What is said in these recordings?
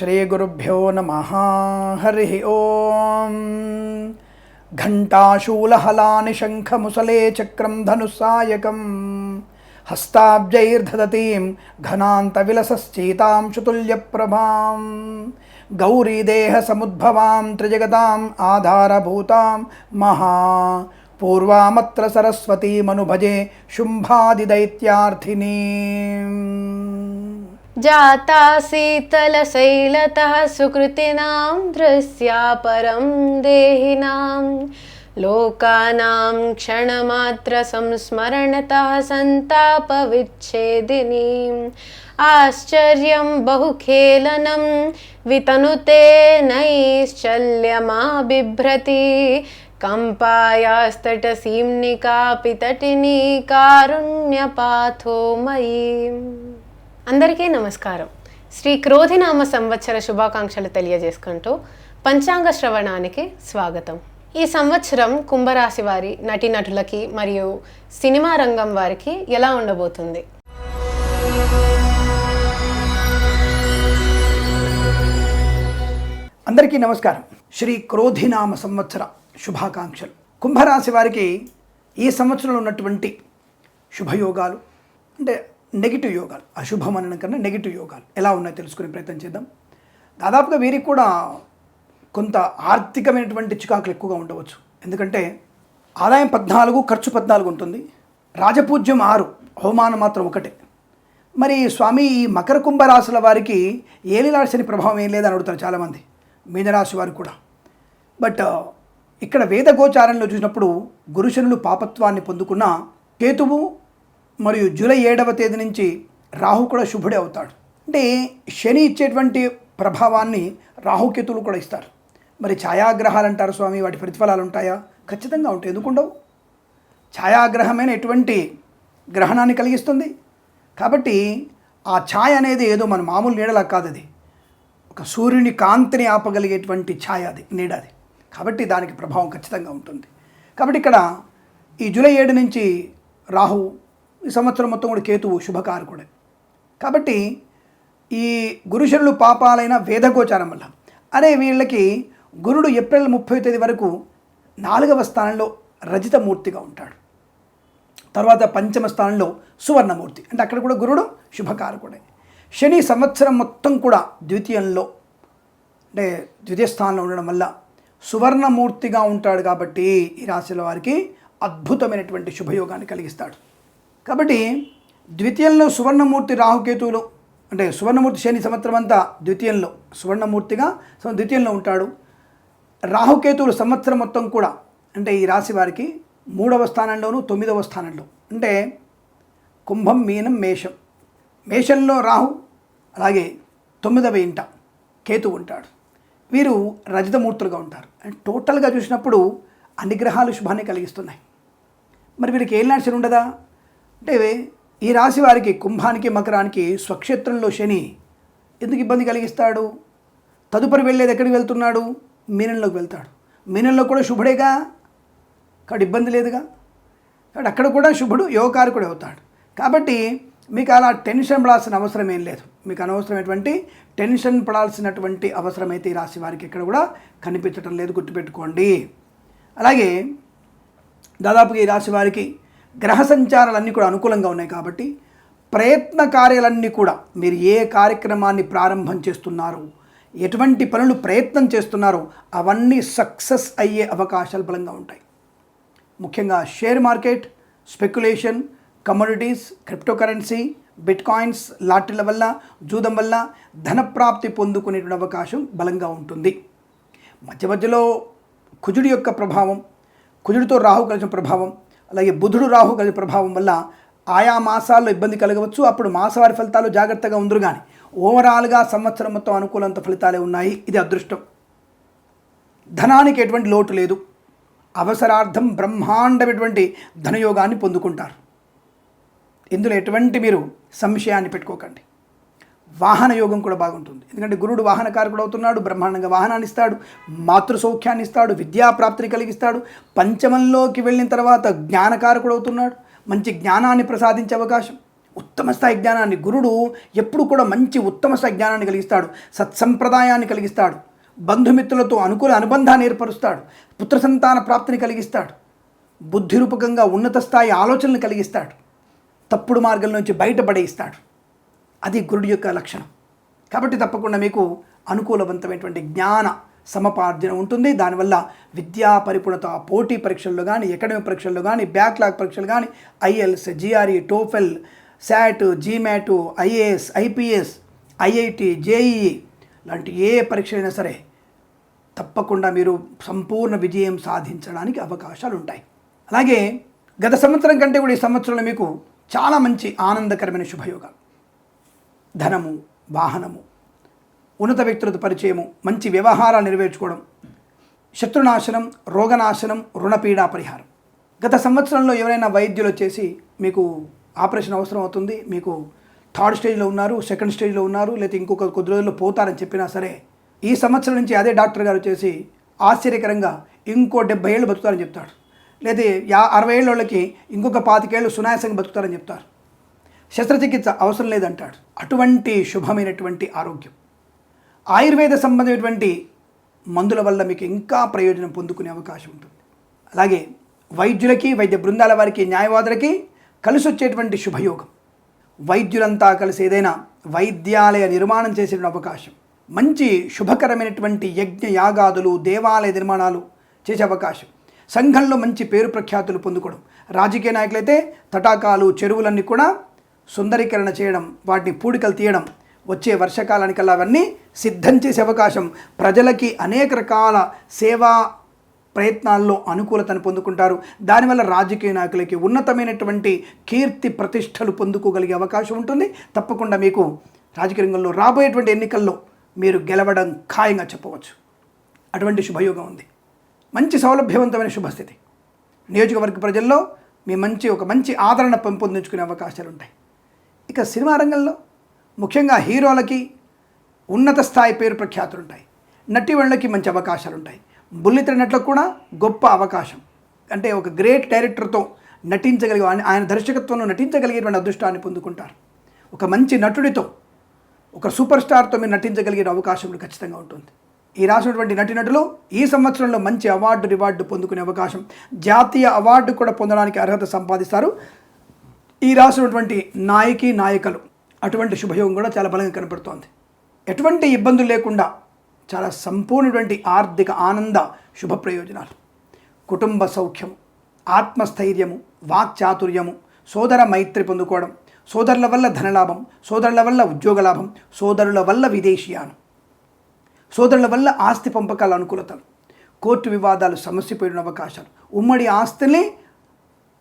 శ్రీగురుభ్యో నమః. హరి ఓం. ఘంటాశూలహలాని శంఖముసలే చక్రం ధనుస్సాయకం హస్తాబ్జైర్దధతీం ఘనాంతవిలసశ్చీతాం శుతుల్యప్రభాం గౌరీదేహ సముద్భవాం త్రిజగతాం ఆధారభూతాం మహా పూర్వామత్ర సరస్వతీమనుభజే శుంభాదిదైత్యార్థినీ. जाता शीतलशैलतः सुकृतिनां दृश्या परं देहिनां लोकानां क्षणमात्रसंस्मरणतः सन्तापविच्छेदिनीम् आश्चर्यं बहुखेलनं वितनुते नैश्चल्यमा बिभ्रति कंपायास्तटसीम्निकापि तटिनी कारुण्यपाथोमयी. అందరికీ నమస్కారం. శ్రీ క్రోధినామ సంవత్సర శుభాకాంక్షలు తెలియజేసుకుంటూ పంచాంగ శ్రవణానికి స్వాగతం. ఈ సంవత్సరం కుంభరాశి వారి నటీనటులకి మరియు సినిమా రంగం వారికి ఎలా ఉండబోతుంది? అందరికీ నమస్కారం. శ్రీ క్రోధినామ సంవత్సర శుభాకాంక్షలు. కుంభరాశి వారికి ఈ సంవత్సరంలో ఉన్నటువంటి శుభయోగాలు అంటే నెగిటివ్ యోగాలు, అశుభం అనడం కన్నా నెగిటివ్ యోగాలు ఎలా ఉన్నాయో తెలుసుకునే ప్రయత్నం చేద్దాం. దాదాపుగా వీరికి కూడా కొంత ఆర్థికమైనటువంటి చికాకులు ఎక్కువగా ఉండవచ్చు. ఎందుకంటే ఆదాయం 14, ఖర్చు 14 ఉంటుంది. రాజపూజ్యం 6, అవమానం మాత్రం 1. మరి స్వామి ఈ మకర కుంభరాశుల వారికి ఏలినాడు శని ప్రభావం ఏం లేదని అడుగుతారు చాలామంది, మీనరాశి వారు కూడా. బట్ ఇక్కడ వేద గోచారంలో చూసినప్పుడు గురుశనులు పాపత్వాన్ని పొందుకున్న కేతువు మరియు జూలై 7వ తేదీ నుంచి రాహు కూడా శుభుడే అవుతాడు. అంటే శని ఇచ్చేటువంటి ప్రభావాన్ని రాహుకేతువులు కూడా ఇస్తారు. మరి ఛాయాగ్రహాలు అంటారు స్వామి, వాటి ప్రతిఫలాలు ఉంటాయా? ఖచ్చితంగా ఉంటాయి. ఎందుకుండవు? ఛాయాగ్రహమైన ఎటువంటి గ్రహణాన్ని కలిగిస్తుంది. కాబట్టి ఆ ఛాయ అనేది ఏదో మన మామూలు నీడలా కాదు, అది ఒక సూర్యుని కాంతిని ఆపగలిగేటువంటి ఛాయ, అది నీడ అది. కాబట్టి దానికి ప్రభావం ఖచ్చితంగా ఉంటుంది. కాబట్టి ఇక్కడ ఈ జూలై 7 నుంచి రాహు, ఈ సంవత్సరం మొత్తం కూడా కేతువు శుభకారకుడే. కాబట్టి ఈ గురుశనులు పాపాలైన వేదగోచారం వల్ల అనే వీళ్ళకి గురుడు ఏప్రిల్ 30వ తేదీ వరకు 4వ స్థానంలో రజితమూర్తిగా ఉంటాడు. తర్వాత పంచమ స్థానంలో సువర్ణమూర్తి, అంటే అక్కడ కూడా గురుడు శుభకారకుడే. శని సంవత్సరం మొత్తం కూడా ద్వితీయంలో అంటే ద్వితీయ స్థానంలో ఉండడం వల్ల సువర్ణమూర్తిగా ఉంటాడు. కాబట్టి ఈ రాశుల వారికి అద్భుతమైనటువంటి శుభయోగాన్ని కలిగిస్తాడు. కాబట్టి ద్వితీయంలో సువర్ణమూర్తి రాహుకేతువులు, అంటే సువర్ణమూర్తి శని సంవత్సరం అంతా ద్వితీయంలో సువర్ణమూర్తిగా ద్వితీయంలో ఉంటాడు. రాహుకేతువులు సంవత్సరం మొత్తం కూడా అంటే ఈ రాశి వారికి 3వ స్థానంలోను 9వ స్థానంలో, అంటే కుంభం, మీనం, మేషం. మేషంలో రాహు, అలాగే 9వ ఇంట కేతువు ఉంటాడు. వీరు రజితమూర్తులుగా ఉంటారు. అండ్ టోటల్గా చూసినప్పుడు అన్ని గ్రహాలు శుభాన్ని కలిగిస్తున్నాయి. మరి వీరికి ఏలినాడు శని ఉండదా అంటే ఈ రాశి వారికి కుంభానికి, మకరానికి స్వక్షేత్రంలో శని ఎందుకు ఇబ్బంది కలిగిస్తాడు? తదుపరి వెళ్ళేది ఎక్కడికి వెళ్తున్నాడు? మీనంలోకి వెళ్తాడు. మీనంలో కూడా శుభుడేగా, కాబట్టి ఇబ్బంది లేదుగా. కాబట్టి అక్కడ కూడా శుభుడు యోగకారకుడు అవుతాడు. కాబట్టి మీకు అలా టెన్షన్ పడాల్సిన అవసరం ఏం లేదు. మీకు అనవసరమైనటువంటి టెన్షన్ పడాల్సినటువంటి అవసరం అయితే ఈ రాశి వారికి ఎక్కడ కూడా కనిపించటం లేదు, గుర్తుపెట్టుకోండి. అలాగే దాదాపుగా ఈ రాశి వారికి గ్రహ సంచారాలన్నీ కూడా అనుకూలంగా ఉన్నాయి. కాబట్టి ప్రయత్న కార్యాలన్నీ కూడా మీరు ఏ కార్యక్రమాన్ని ప్రారంభం చేస్తున్నారు, ఎటువంటి పనులు ప్రయత్నం చేస్తున్నారో అవన్నీ సక్సెస్ అయ్యే అవకాశాలు బలంగా ఉంటాయి. ముఖ్యంగా share market, speculation, commodities, cryptocurrency, bitcoins, లాటరీల వల్ల, జూదం వల్ల ధనప్రాప్తి పొందుకునేటువంటి అవకాశం బలంగా ఉంటుంది. మధ్య మధ్యలో కుజుడి యొక్క ప్రభావం, కుజుడితో రాహు కలిసిన ప్రభావం, అలాగే బుధుడు రాహు కలిసిన ప్రభావం వల్ల ఆయా మాసాల్లో ఇబ్బంది కలగవచ్చు. అప్పుడు మాసవారి ఫలితాలు జాగ్రత్తగా ఉందరు. కానీ ఓవరాల్గా సంవత్సరం మొత్తం అనుకూలంత ఫలితాలే ఉన్నాయి. ఇది అదృష్టం. ధనానికి ఎటువంటి లోటు లేదు. అవసరార్థం బ్రహ్మాండమైనటువంటి ధనయోగాన్ని పొందుకుంటారు. ఇందులో ఎటువంటి మీరు సంశయాన్ని పెట్టుకోకండి. వాహన యోగం కూడా బాగుంటుంది. ఎందుకంటే గురుడు వాహనకారకుడు అవుతున్నాడు, బ్రహ్మాండంగా వాహనాన్ని ఇస్తాడు, మాతృ సౌఖ్యాన్ని ఇస్తాడు, విద్యాప్రాప్తిని కలిగిస్తాడు. పంచమంలోకి వెళ్ళిన తర్వాత జ్ఞానకారకుడు అవుతున్నాడు, మంచి జ్ఞానాన్ని ప్రసాదించే అవకాశం. ఉత్తమ స్థాయి జ్ఞానాన్ని, గురుడు ఎప్పుడు కూడా మంచి ఉత్తమ స్థాయి జ్ఞానాన్ని కలిగిస్తాడు, సత్సంప్రదాయాన్ని కలిగిస్తాడు, బంధుమిత్రులతో అనుకూల అనుబంధాన్ని ఏర్పరుస్తాడు, పుత్ర సంతాన ప్రాప్తిని కలిగిస్తాడు, బుద్ధి రూపకంగా ఉన్నత స్థాయి ఆలోచనలు కలిగిస్తాడు, తప్పుడు మార్గం నుంచి బయటపడేయిస్తాడు. అది గురుడు యొక్క లక్షణం. కాబట్టి తప్పకుండా మీకు అనుకూలవంతమైనటువంటి జ్ఞాన సమపార్జన ఉంటుంది. దానివల్ల విద్యా పరిపూర్ణత, పోటీ పరీక్షల్లో కానీ, అకాడమిక్ పరీక్షల్లో కానీ, బ్యాక్లాగ్ పరీక్షలు కానీ, IELTS, GRE, TOEFL, SAT, GMAT, IAS, IPS, IIT, JEE లాంటి ఏ పరీక్ష అయినా సరే తప్పకుండా మీరు సంపూర్ణ విజయం సాధించడానికి అవకాశాలు ఉంటాయి. అలాగే గత సంవత్సరం కంటే కూడా ఈ సంవత్సరంలో మీకు చాలా మంచి ఆనందకరమైన శుభయోగాలు, ధనము, వాహనము, ఉన్నత వ్యక్తులతో పరిచయము, మంచి వ్యవహారాలు నెరవేర్చుకోవడం, శత్రునాశనం, రోగనాశనం, రుణపీడా పరిహారం. గత సంవత్సరంలో ఎవరైనా వైద్యులు వచ్చేసి మీకు ఆపరేషన్ అవసరం అవుతుంది, మీకు థర్డ్ స్టేజ్లో ఉన్నారు, సెకండ్ స్టేజ్లో ఉన్నారు, లేకపోతే ఇంకొక కొద్ది రోజుల్లో పోతారని చెప్పినా సరే ఈ సంవత్సరం నుంచి అదే డాక్టర్ గారు వచ్చేసి ఆశ్చర్యకరంగా ఇంకో 70 ఏళ్ళు బతుకుతారని చెప్తాడు, లేదా 60 ఏళ్ళ వాళ్ళకి ఇంకొక 25 ఏళ్ళు సునాయాసంగా బతుకుతారని చెప్తారు, శస్త్రచికిత్స అవసరం లేదంటాడు. అటువంటి శుభమైనటువంటి ఆరోగ్యం, ఆయుర్వేద సంబంధమైనటువంటి మందుల వల్ల మీకు ఇంకా ప్రయోజనం పొందుకునే అవకాశం ఉంటుంది. అలాగే వైద్యులకి, వైద్య బృందాల వారికి, న్యాయవాదులకి కలిసి వచ్చేటువంటి శుభయోగం, వైద్యులంతా కలిసి ఏదైనా వైద్యాలయ నిర్మాణం చేసే అవకాశం, మంచి శుభకరమైనటువంటి యజ్ఞ యాగాదులు, దేవాలయ నిర్మాణాలు చేసే అవకాశం, సంఘంలో మంచి పేరు ప్రఖ్యాతులు పొందుకోవడం, రాజకీయ నాయకులైతే తటాకాలు, చెరువులన్నీ కూడా సుందరీకరణ చేయడం, వాటిని పూడికలు తీయడం, వచ్చే వర్షాకాలానికల్లా అవన్నీ సిద్ధం చేసే అవకాశం, ప్రజలకి అనేక రకాల సేవా ప్రయత్నాల్లో అనుకూలతను పొందుకుంటారు. దానివల్ల రాజకీయ నాయకులకి ఉన్నతమైనటువంటి కీర్తి ప్రతిష్టలు పొందుకోగలిగే అవకాశం ఉంటుంది. తప్పకుండా మీకు రాజకీయ రంగంలో రాబోయేటువంటి ఎన్నికల్లో మీరు గెలవడం ఖాయంగా చెప్పవచ్చు. అటువంటి శుభయోగం ఉంది. మంచి సౌలభ్యవంతమైన శుభస్థితి, నియోజకవర్గ ప్రజల్లో మీ ఒక మంచి ఆదరణ పెంపొందించుకునే అవకాశాలు ఉంటాయి. ఇక సినిమా రంగంలో ముఖ్యంగా హీరోలకి ఉన్నత స్థాయి పేరు ప్రఖ్యాతులు ఉంటాయి, నటీవణులకి మంచి అవకాశాలు ఉంటాయి, బుల్లితెర నటులకు కూడా గొప్ప అవకాశం. అంటే ఒక గ్రేట్ డైరెక్టర్తో నటించగలిగే, ఆయన దర్శకత్వంలో నటించగలిగేటువంటి అదృష్టాన్ని పొందుకుంటారు. ఒక మంచి నటుడితో, ఒక సూపర్ స్టార్తో మీరు నటించగలిగే అవకాశం ఖచ్చితంగా ఉంటుంది. ఈ రాసినటువంటి నటీనటులు ఈ సంవత్సరంలో మంచి రివార్డు పొందుకునే అవకాశం, జాతీయ అవార్డు కూడా పొందడానికి అర్హత సంపాదిస్తారు. ఈ రాసినటువంటి నాయకులు అటువంటి శుభయోగం కూడా చాలా బలంగా కనపడుతోంది. ఎటువంటి ఇబ్బందులు లేకుండా చాలా సంపూర్ణటువంటి ఆర్థిక ఆనంద శుభ ప్రయోజనాలు, కుటుంబ సౌఖ్యము, ఆత్మస్థైర్యము, వాక్చాతుర్యము, సోదర మైత్రి పొందుకోవడం, సోదరుల వల్ల ధనలాభం, సోదరుల వల్ల ఉద్యోగ లాభం, సోదరుల వల్ల విదేశీయానం, సోదరుల వల్ల ఆస్తి పంపకాల అనుకూలతలు, కోర్టు వివాదాలు సమస్యపోయిన అవకాశాలు, ఉమ్మడి ఆస్తిని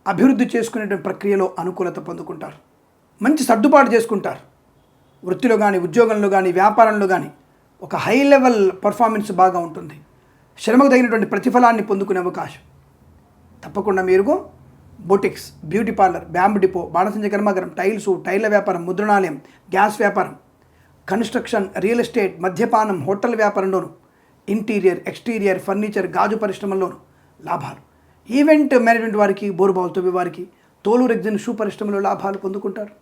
అభివృద్ధి చేసుకునే ప్రక్రియలో అనుకూలత పొందుకుంటారు. మంచి సర్దుబాటు చేసుకుంటారు. వృత్తిలో కానీ, ఉద్యోగంలో కానీ, వ్యాపారంలో కానీ ఒక హై లెవెల్ పర్ఫార్మెన్స్ బాగా ఉంటుంది. శ్రమకు తగినటువంటి ప్రతిఫలాన్ని పొందుకునే అవకాశం. తప్పకుండా మీరు boutiques, beauty parlour, bamboo depot, బాణసంచ కర్మాగారం, టైళ్ల వ్యాపారం, ముద్రణాలయం, గ్యాస్ వ్యాపారం, కన్స్ట్రక్షన్, రియల్ ఎస్టేట్, మద్యపానం, హోటల్ వ్యాపారంలోను, ఇంటీరియర్, ఎక్స్టీరియర్, ఫర్నిచర్, గాజు పరిశ్రమల్లోనూ లాభాలు. ఈవెంట్ మేనేజ్మెంట్ వారికి, బోరుబావులు తవ్వే వారికి, తోలు రెగ్జిన్ షూ పరిశ్రమలో లాభాలు పొందుకుంటారు.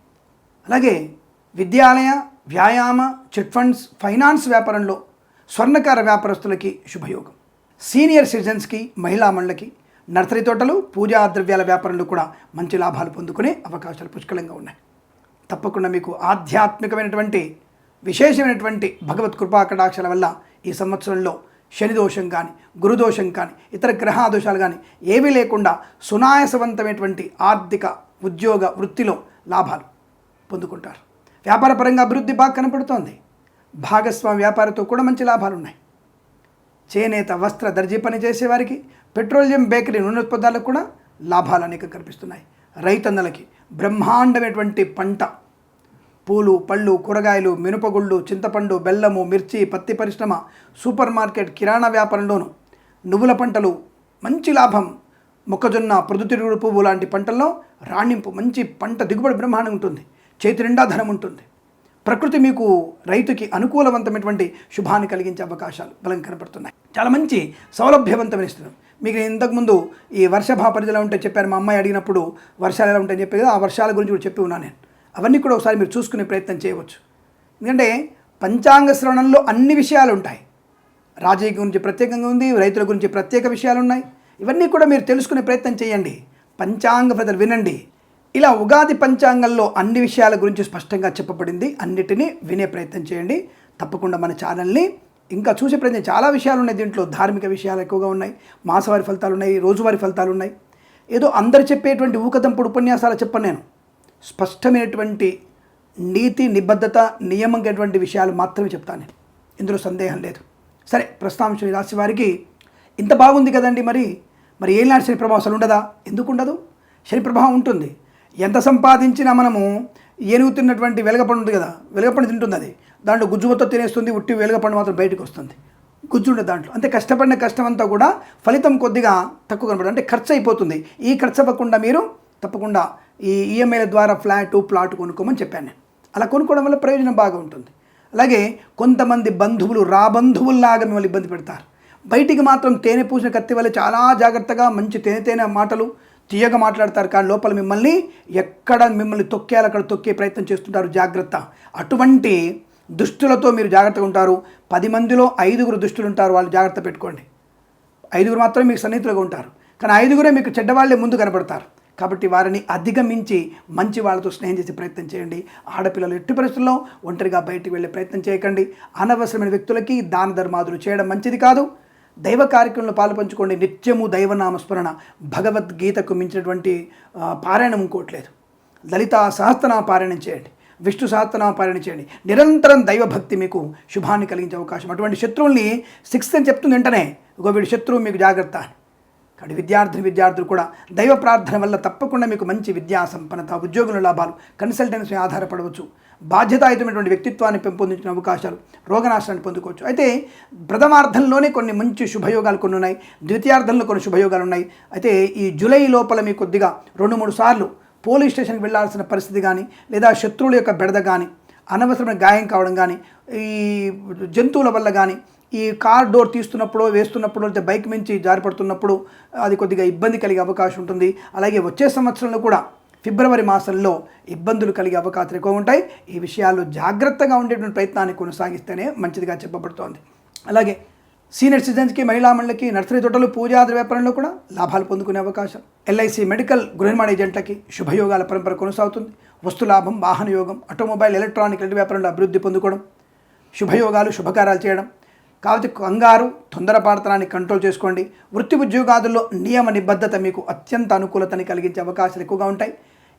అలాగే విద్యాలయ, వ్యాయామ, చిట్ ఫండ్స్, ఫైనాన్స్ వ్యాపారంలో స్వర్ణకార వ్యాపారస్తులకి శుభయోగం. సీనియర్ సిటిజన్స్కి, మహిళా మండలికి, నర్సరీ తోటలు, పూజా ద్రవ్యాల వ్యాపారంలో కూడా మంచి లాభాలు పొందుకునే అవకాశాలు పుష్కలంగా ఉన్నాయి. తప్పకుండా మీకు ఆధ్యాత్మికమైనటువంటి విశేషమైనటువంటి భగవత్ కృపా కటాక్షల వల్ల ఈ సంవత్సరంలో శని దోషం కానీ, గురుదోషం కానీ, ఇతర గ్రహ దోషాలు కానీ ఏవీ లేకుండా సునాయాసవంతమైనటువంటి ఆర్థిక, ఉద్యోగ, వృత్తిలో లాభాలు పొందుకుంటారు. వ్యాపారపరంగా అభివృద్ధి బాగా కనపడుతోంది. భాగస్వామి వ్యాపారంతో కూడా మంచి లాభాలు ఉన్నాయి. చేనేత, వస్త్ర, దర్జీ పని చేసేవారికి, పెట్రోలియం, బేకరీ, నూనె ఉత్పత్తులకు కూడా లాభాలు అనేక కనిపిస్తున్నాయి. రైతన్నలకి బ్రహ్మాండమైనటువంటి పంట, పూలు, పళ్ళు, కూరగాయలు, మినపగుళ్ళు, చింతపండు, బెల్లము, మిర్చి, పత్తి పరిశ్రమ, సూపర్ మార్కెట్, కిరాణా వ్యాపారంలోనూ, నువ్వుల పంటలు మంచి లాభం, మొక్కజొన్న, ప్రొద్దుతిరుగుడు పువ్వు లాంటి పంటల్లో రాణింపు, మంచి పంట దిగుబడి బ్రహ్మాండంగా ఉంటుంది. చేతి నిండా ధనం ఉంటుంది. ప్రకృతి మీకు రైతుకి అనుకూలవంతమైనటువంటి శుభాన్ని కలిగించే అవకాశాలు బలంగా కనపడుతున్నాయి. చాలా మంచి సౌలభ్యవంతమైన స్థితి. మీకు ఇంతకుముందు ఈ వర్షభా పరిధిలో ఉంటే చెప్పాను, మా అమ్మాయి అడిగినప్పుడు వర్షాలు ఎలా ఉంటాయని చెప్పి కదా, ఆ వర్షాల గురించి కూడా చెప్పి ఉన్నాను నేను. అవన్నీ కూడా ఒకసారి మీరు చూసుకునే ప్రయత్నం చేయవచ్చు. ఎందుకంటే పంచాంగ శ్రవణంలో అన్ని విషయాలు ఉంటాయి. రాజకీయ గురించి ప్రత్యేకంగా ఉంది, రైతుల గురించి ప్రత్యేక విషయాలు ఉన్నాయి. ఇవన్నీ కూడా మీరు తెలుసుకునే ప్రయత్నం చేయండి. పంచాంగ ఫలితాలు వినండి. ఇలా ఉగాది పంచాంగంలో అన్ని విషయాల గురించి స్పష్టంగా చెప్పబడింది. అన్నిటినీ వినే ప్రయత్నం చేయండి. తప్పకుండా మన ఛానల్ని ఇంకా చూసే ప్రయత్నం. చాలా విషయాలు ఉన్నాయి దీంట్లో. ధార్మిక విషయాలు ఎక్కువగా ఉన్నాయి, మాసవారి ఫలితాలు ఉన్నాయి, రోజువారీ ఫలితాలు ఉన్నాయి. ఏదో అందరు చెప్పేటువంటి ఊకదంపుడు ఉపన్యాసాలు చెప్పను నేను. స్పష్టమైనటువంటి నీతి, నిబద్ధత, నియమంగా విషయాలు మాత్రమే చెప్తాను నేను. ఇందులో సందేహం లేదు. సరే, ప్రస్తుతం రాశి వారికి ఇంత బాగుంది కదండి. మరి ఏలినాటి శని ప్రభావం అసలు ఉండదా? ఎందుకు ఉండదు? శని ప్రభావం ఉంటుంది. ఎంత సంపాదించినా మనము ఏనుగు తిన్నటువంటి వెలగపండు ఉంది కదా, వెలగపండు తింటుంది. అది దాంట్లో గుజ్జుమతో తినేస్తుంది. ఉట్టి వెలగపండు మాత్రం బయటకు వస్తుంది. గుజ్జు ఉండదు దాంట్లో. అంతే కష్టపడిన కష్టం అంతా కూడా ఫలితం కొద్దిగా తక్కువ కనబడుతుంది. అంటే ఖర్చు అయిపోతుంది. ఈ ఖర్చు అవ్వకుండా మీరు తప్పకుండా ఈ ఈఎంఐల ద్వారా ప్లాట్ కొనుక్కోమని చెప్పాను నేను. అలా కొనుక్కోవడం వల్ల ప్రయోజనం బాగా ఉంటుంది. అలాగే కొంతమంది బంధువులు రాబంధువుల్లాగా మిమ్మల్ని ఇబ్బంది పెడతారు. బయటికి మాత్రం తేనె పూసిన కత్తి వల్ల చాలా జాగ్రత్తగా మంచి తేనె మాటలు తీయగా మాట్లాడతారు. కానీ లోపల మిమ్మల్ని తొక్కేయాలి అక్కడ తొక్కే ప్రయత్నం చేస్తుంటారు. జాగ్రత్త. అటువంటి దుష్టులతో మీరు జాగ్రత్తగా ఉంటారు. 10 మందిలో 5 దుష్టులు ఉంటారు. వాళ్ళు జాగ్రత్త పెట్టుకోండి. 5 మాత్రమే మీకు సన్నిహితులుగా ఉంటారు. కానీ 5 మీకు చెడ్డవాళ్లే ముందు కనబడతారు. కాబట్టి వారిని అధిగమించి మంచి వాళ్ళతో స్నేహం చేసే ప్రయత్నం చేయండి. ఆడపిల్లలు ఎట్టి పరిస్థితుల్లో ఒంటరిగా బయటికి వెళ్ళే ప్రయత్నం చేయకండి. అనవసరమైన వ్యక్తులకి దాన ధర్మాదులు చేయడం మంచిది కాదు. దైవ కార్యక్రమంలో పాలుపంచుకోండి. నిత్యము దైవనామస్మరణ, భగవద్గీతకు మించినటువంటి పారాయణం ఇంకోట్లేదు. లలిత సహస్రనామ పారాయణం చేయండి, విష్ణు సహస్రనామ పారాయణ చేయండి. నిరంతరం దైవభక్తి మీకు శుభాన్ని కలిగించే అవకాశం. అటువంటి శత్రువుల్ని 6 అని చెప్తుంది వెంటనే, వీడి శత్రువు మీకు జాగ్రత్త అని. కాబట్టి విద్యార్థులు కూడా దైవ ప్రార్థన వల్ల తప్పకుండా మీకు మంచి విద్యా సంపన్నత, ఉద్యోగుల లాభాలు, కన్సల్టెన్సీ ఆధారపడవచ్చు. బాధ్యతాయుతమైనటువంటి వ్యక్తిత్వాన్ని పెంపొందించిన అవకాశాలు, రోగనాశనాన్ని పొందుకోవచ్చు. అయితే ప్రథమార్థంలోనే కొన్ని మంచి శుభయోగాలు కొన్ని ఉన్నాయి, ద్వితీయార్థంలో కొన్ని శుభయోగాలు ఉన్నాయి. అయితే ఈ జూలై లోపల మీకు కొద్దిగా 2-3 సార్లు పోలీస్ స్టేషన్కి వెళ్ళాల్సిన పరిస్థితి కానీ, లేదా శత్రువుల యొక్క బెడద కానీ, అనవసరమైన గాయం కావడం కానీ, ఈ జంతువుల వల్ల కానీ, ఈ కార్ డోర్ తీస్తున్నప్పుడు వేస్తున్నప్పుడు, లేదా బైక్ మించి జారిపడుతున్నప్పుడు అది కొద్దిగా ఇబ్బంది కలిగే అవకాశం ఉంటుంది. అలాగే వచ్చే సంవత్సరంలో కూడా ఫిబ్రవరి మాసంలో ఇబ్బందులు కలిగే అవకాశాలు ఎక్కువ ఉంటాయి. ఈ విషయాల్లో జాగ్రత్తగా ఉండేటువంటి ప్రయత్నాన్ని కొనసాగిస్తేనే మంచిదిగా చెప్పబడుతోంది. అలాగే సీనియర్ సిటిజన్స్కి, మహిళా మండలికి, నర్సరీ తోటలు, పూజా వ్యాపారంలో కూడా లాభాలు పొందుకునే అవకాశం. ఎల్ఐసి, మెడికల్, గృహ నిర్మాణ ఏజెంట్లకి శుభయోగాల పరంపర కొనసాగుతుంది. వస్తులాభం, వాహన యోగం, ఆటోమొబైల్, ఎలక్ట్రానిక్ వ్యాపారంలో అభివృద్ధి పొందుకోవడం, శుభయోగాలు, శుభకార్యాలు చేయడం. కాబట్టి కంగారు, తొందరపాటుతనాన్ని కంట్రోల్ చేసుకోండి. వృత్తి ఉద్యోగాదుల్లో నియమ నిబద్ధత మీకు అత్యంత అనుకూలతని కలిగించే అవకాశాలు ఎక్కువగా ఉంటాయి.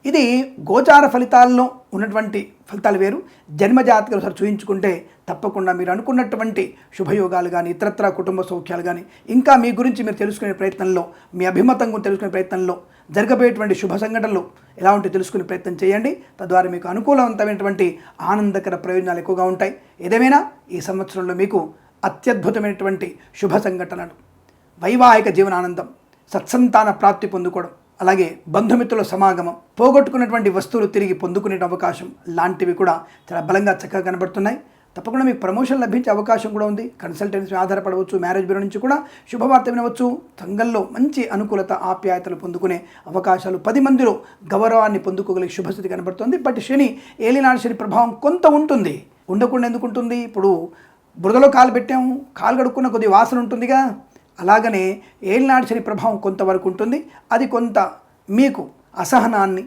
ఇది గోచార ఫలితాల్లో ఉన్నటువంటి ఫలితాలు వేరు. జన్మజాతకం ఒకసారి చూయించుకుంటే తప్పకుండా మీరు అనుకున్నటువంటి శుభయోగాలు కానీ, ఇతరత్ర కుటుంబ సౌఖ్యాలు కానీ, ఇంకా మీ గురించి మీరు తెలుసుకునే ప్రయత్నంలో, మీ అభిమతం గురించి తెలుసుకునే ప్రయత్నంలో, జరగబోయేటువంటి శుభ సంఘటనలు ఎలా ఉంటే తెలుసుకునే ప్రయత్నం చేయండి. తద్వారా మీకు అనుకూలవంతమైనటువంటి ఆనందకర ప్రయోజనాలు ఎక్కువగా ఉంటాయి. ఏదేమైనా ఈ సంవత్సరంలో మీకు అత్యద్భుతమైనటువంటి శుభ సంఘటనలు, వైవాహిక జీవనానందం, సత్సంతాన ప్రాప్తి పొందుకోవడం, అలాగే బంధుమిత్రుల సమాగమం, పోగొట్టుకున్నటువంటి వస్తువులు తిరిగి పొందుకునే అవకాశం లాంటివి కూడా చాలా బలంగా చక్కగా కనబడుతున్నాయి. తప్పకుండా మీకు ప్రమోషన్ లభించే అవకాశం కూడా ఉంది. కన్సల్టెన్సీ ఆధారపడవచ్చు. మ్యారేజ్ బ్యూరో నుంచి కూడా శుభవార్త వినవచ్చు. సంఘంలో మంచి అనుకూలత, ఆప్యాయతలు పొందుకునే అవకాశాలు, 10 మందిలో గౌరవాన్ని పొందుకోగలిగే శుభస్థితి కనబడుతుంది. బట్ శని, ఏలినాటి శని ప్రభావం కొంత ఉంటుంది. ఉండకుండా ఎందుకు ఉంటుంది? ఇప్పుడు బురదలో కాలు పెట్టాము, కాలు కడుక్కున్న కొద్ది వాసన ఉంటుందిగా, అలాగనే ఏలినాటి శని ప్రభావం కొంతవరకు ఉంటుంది. అది కొంత మీకు అసహనాన్ని,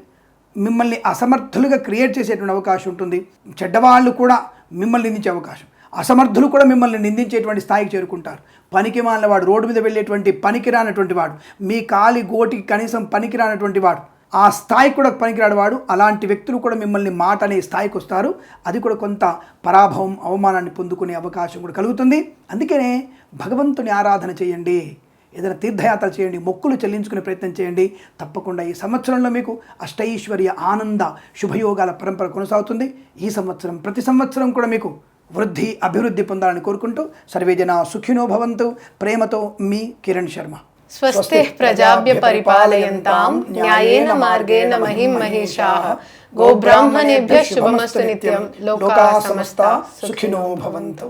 మిమ్మల్ని అసమర్థులుగా క్రియేట్ చేసేటువంటి అవకాశం ఉంటుంది. చెడ్డవాళ్ళు కూడా మిమ్మల్ని నిందించే అవకాశం, అసమర్థులు కూడా మిమ్మల్ని నిందించేటువంటి స్థాయికి చేరుకుంటారు. పనికిమాలిన వాడు, రోడ్డు మీద వెళ్ళేటువంటి పనికిరానటువంటి వాడు, మీ కాలి గోటికి కనీసం పనికిరానటువంటి వాడు, ఆ స్థాయికి కూడా పనికిరాడు వాడు, అలాంటి వ్యక్తులు కూడా మిమ్మల్ని మాట అనే స్థాయికి వస్తారు. అది కూడా కొంత పరాభవం, అవమానాన్ని పొందుకునే అవకాశం కూడా కలుగుతుంది. అందుకనే భగవంతుని ఆరాధన చేయండి, ఏదైనా తీర్థయాత్ర చేయండి, మొక్కులు చెల్లించుకునే ప్రయత్నం చేయండి. తప్పకుండా ఈ సంవత్సరంలో మీకు అష్టైశ్వర్య, ఆనంద, శుభయోగాల పరంపర కొనసాగుతుంది. ఈ సంవత్సరం, ప్రతి సంవత్సరం కూడా మీకు వృద్ధి, అభివృద్ధి పొందాలని కోరుకుంటూ సర్వే జనా సుఖినో భవంతు. ప్రేమతో మీ కిరణ్ శర్మ. స్వస్తి ప్రజాభ్య పరిపాలయంతాం న్యాయేన మార్గేణ మహిం మహేషాః. గోబ్రాహ్మణేభ్యః శుభమస్తు నిత్యం. లోకాః సమస్తాః సుఖినో భవంతు.